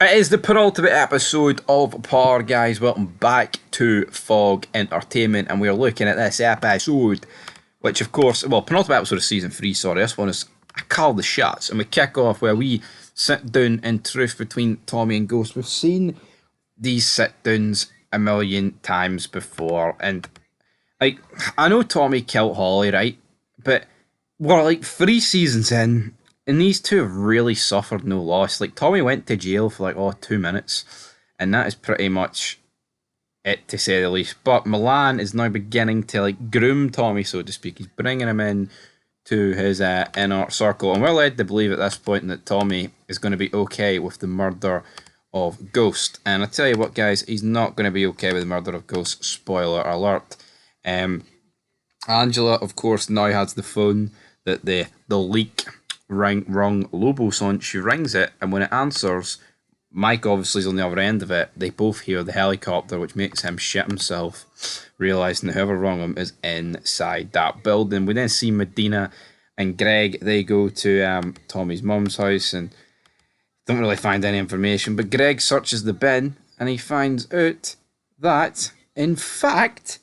It is the penultimate episode of Par, guys. Welcome back to Fog Entertainment, and we're looking at this episode, which, of course, well, penultimate episode of season 3, sorry. This one is I Call the Shots, and we kick off where we sit down in truth between Tommy and Ghost. We've seen these sit downs a million times before, and like, I know Tommy killed Holly, right? But we're like 3 seasons in, and these two have really suffered no loss. Like, Tommy went to jail for like 2 minutes, and that is pretty much it, to say the least. But Milan is now beginning to like groom Tommy, so to speak. He's bringing him in to his inner circle, and we're led to believe at this point that Tommy is going to be okay with the murder of Ghost. And I tell you what, guys, he's not going to be okay with the murder of Ghost. Spoiler alert. Angela, of course, now has the phone that the leak rung Lobos on. She rings it, and when it answers, Mike obviously is on the other end of it. They both hear the helicopter, which makes him shit himself, realising that whoever rung him is inside that building. We then see Medina and Greg. They go to Tommy's mum's house and don't really find any information, but Greg searches the bin and he finds out that, in fact,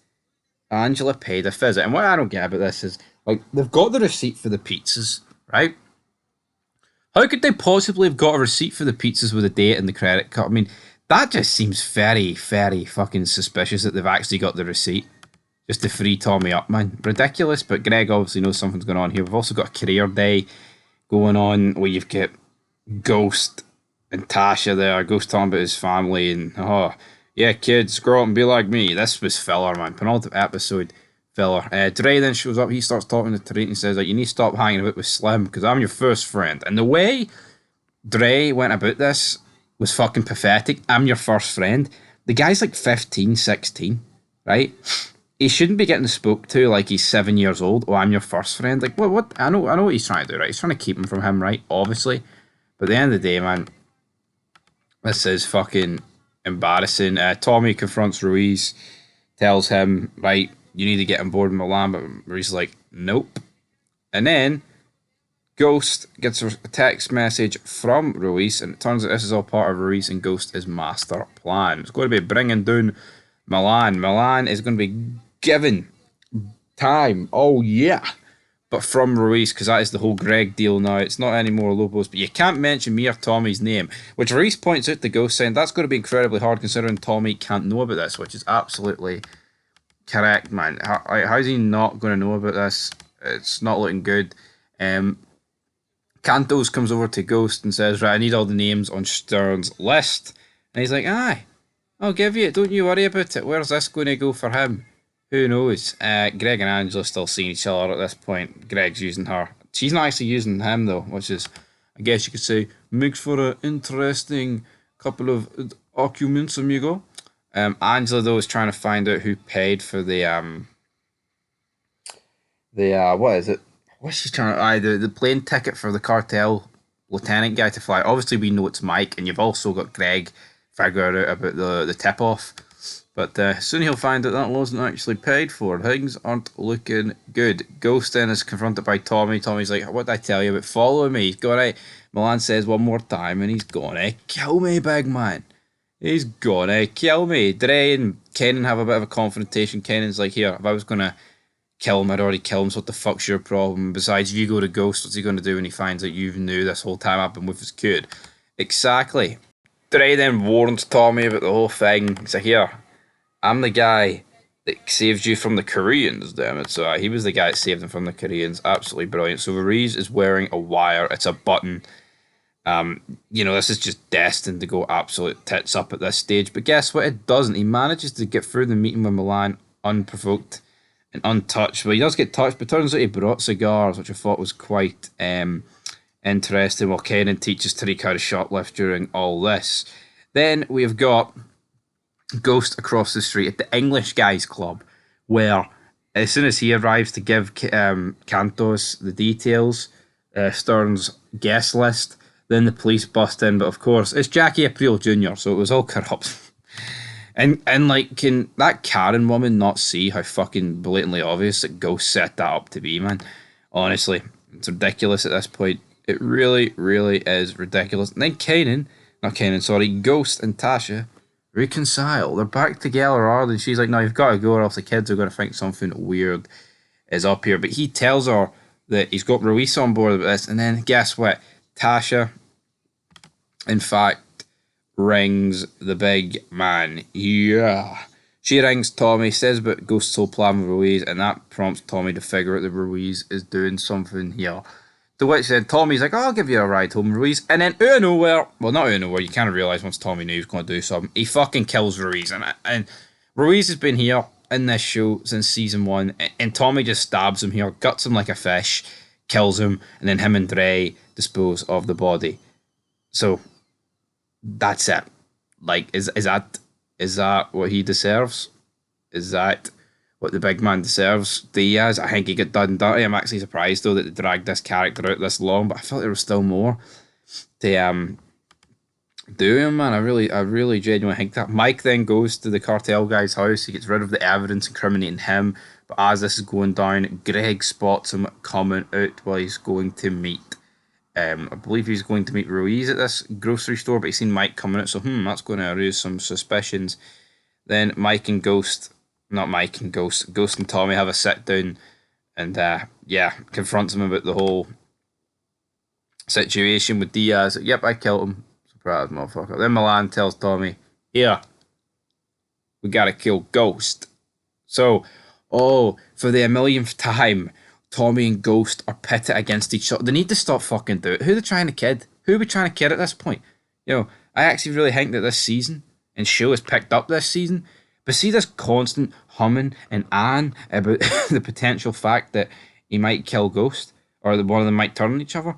Angela paid a visit. And what I don't get about this is, like, they've got the receipt for the pizzas, right? How could they possibly have got a receipt for the pizzas with a date and the credit card? I mean, that just seems very, very fucking suspicious that they've actually got the receipt just to free Tommy up, man. Ridiculous, but Greg obviously knows something's going on here. We've also got a career day going on where you've got Ghost and Tasha there. Ghost talking about his family and, oh, yeah, kids, grow up and be like me. This was filler, man. Penultimate episode, filler. Dre then shows up. He starts talking to Tariq and says, like, you need to stop hanging about with Slim because I'm your first friend. And the way Dre went about this was fucking pathetic. I'm your first friend. The guy's like 15, 16, right? He shouldn't be getting spoke to like he's 7 years old. Oh, I'm your first friend. Like, what? I know what he's trying to do, right? He's trying to keep him from him, right? Obviously. But at the end of the day, man, this is fucking embarrassing. Tommy confronts Ruiz, tells him, right, you need to get on board with Milan, but Ruiz is like, nope. And then Ghost gets a text message from Ruiz, and it turns out this is all part of Ruiz and Ghost's master plan. It's going to be bringing down Milan. Milan is going to be given time. Oh, yeah. But from Ruiz, because that is the whole Greg deal now. It's not any more Lobos, but you can't mention me or Tommy's name, which Ruiz points out to Ghost, saying that's going to be incredibly hard considering Tommy can't know about this, which is absolutely correct, man. How's he not going to know about this? It's not looking good. Cantos comes over to Ghost and says, right, I need all the names on Stern's list. And he's like, aye, I'll give you it. Don't you worry about it. Where's this going to go for him? Who knows? Greg and Angela still seeing each other at this point. Greg's using her. She's not actually using him, though, which is, I guess you could say, makes for an interesting couple of arguments, amigo. Angela, though, is trying to find out who paid for the what is it? What's she trying to... the plane ticket for the cartel lieutenant guy to fly. Obviously, we know it's Mike, and you've also got Greg figuring out about the tip-off. But soon he'll find out that wasn't actually paid for. Things aren't looking good. Ghost then is confronted by Tommy. Tommy's like, what did I tell you about following me? He's gonna... Milan says one more time, and he's gonna kill me, big man. He's gonna kill me. Dre and Kenan have a bit of a confrontation. Kenan's like, here, if I was gonna kill him, I'd already kill him, so what the fuck's your problem? Besides, if you go to Ghost, what's he gonna do when he finds out you knew this whole time I've been with his kid? Exactly. Dre then warns Tommy about the whole thing. He's like, here, I'm the guy that saved you from the Koreans, damn it. So he was the guy that saved him from the Koreans. Absolutely brilliant. So Ruiz is wearing a wire. It's a button. This is just destined to go absolute tits up at this stage. But guess what? It doesn't. He manages to get through the meeting with Milan unprovoked and untouched. Well, he does get touched, but turns out he brought cigars, which I thought was quite interesting. While Kenan teaches Tariq how to shoplift during all this. Then we've got Ghost across the street at the English Guys Club, where as soon as he arrives to give Cantos the details, Stern's guest list, then the police bust in. But of course, it's Jackie Aprile Jr., so it was all corrupt. And like, can that Karen woman not see how fucking blatantly obvious that Ghost set that up to be, man? Honestly, it's ridiculous at this point. It really, really is ridiculous. And then Kanan not Kenan, sorry, Ghost and Tasha reconcile. They're back together, are. And she's like, no, you've got to go, or else the kids are going to think something weird is up here. But he tells her that he's got Ruiz on board with this, and then guess what? Tasha, in fact, rings the big man. Yeah. She rings Tommy, says about Ghost's whole plan with Ruiz, and that prompts Tommy to figure out that Ruiz is doing something here. To which then Tommy's like, oh, I'll give you a ride home, Ruiz. And then out of nowhere, well, not out of nowhere, you kind of realise once Tommy knew he was going to do something, he fucking kills Ruiz. And Ruiz has been here in this show since season 1, and Tommy just stabs him here, guts him like a fish, kills him, and then him and Dre dispose of the body. So, that's it. Like, is that what he deserves? Is that what the big man deserves? Diaz, I think he got done dirty. I'm actually surprised though that they dragged this character out this long, but I felt there was still more to do him, man. I really genuinely think that. Mike then goes to the cartel guy's house. He gets rid of the evidence incriminating him. But as this is going down, Greg spots him coming out while he's going to meet. I believe he's going to meet Ruiz at this grocery store, but he's seen Mike coming out, so that's going to arouse some suspicions. Then Ghost and Tommy have a sit down and confronts him about the whole situation with Diaz. Yep, I killed him. Surprise, motherfucker. Then Milan tells Tommy, here, we gotta kill Ghost. So, for the millionth time, Tommy and Ghost are pitted against each other. They need to stop fucking doing it. Who are they trying to kid? Who are we trying to kid at this point? I actually really think that this season and show has picked up this season. But see this constant humming and ahhing about the potential fact that he might kill Ghost or that one of them might turn on each other.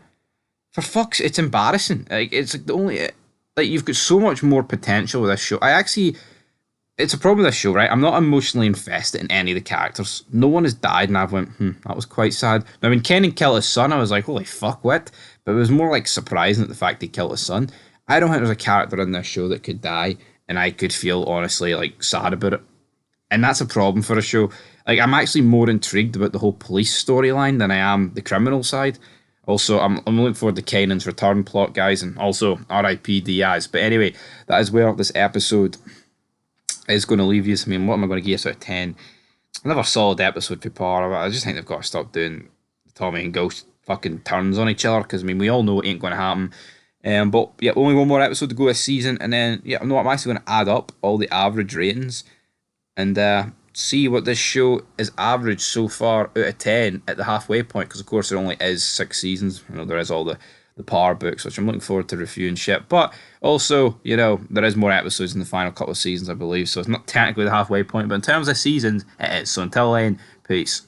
For fuck's sake, it's embarrassing. Like it's like the only you've got so much more potential with this show. It's a problem with this show, right? I'm not emotionally invested in any of the characters. No one has died, and I've went, that was quite sad. Now, when Kenan killed his son, I was like, holy fuck, what? But it was more like surprising at the fact he killed his son. I don't think there's a character in this show that could die, and I could feel, honestly, like, sad about it. And that's a problem for a show. Like, I'm actually more intrigued about the whole police storyline than I am the criminal side. Also, I'm looking forward to Kenan's return plot, guys, and also R.I.P. Diaz. But anyway, that is where this episode is going to leave you. I mean, what am I going to give us out of 10? Another solid episode for Par. I just think they've got to stop doing Tommy and Ghost fucking turns on each other, because I mean, we all know it ain't going to happen. But yeah, only one more episode to go this season, and then I'm actually going to add up all the average ratings and see what this show is averaged so far out of 10 at the halfway point, because of course there only is 6 seasons. There is all the Power books, which I'm looking forward to reviewing shit. But also, there is more episodes in the final couple of seasons, I believe, so it's not technically the halfway point, but in terms of seasons, it is. So until then, peace.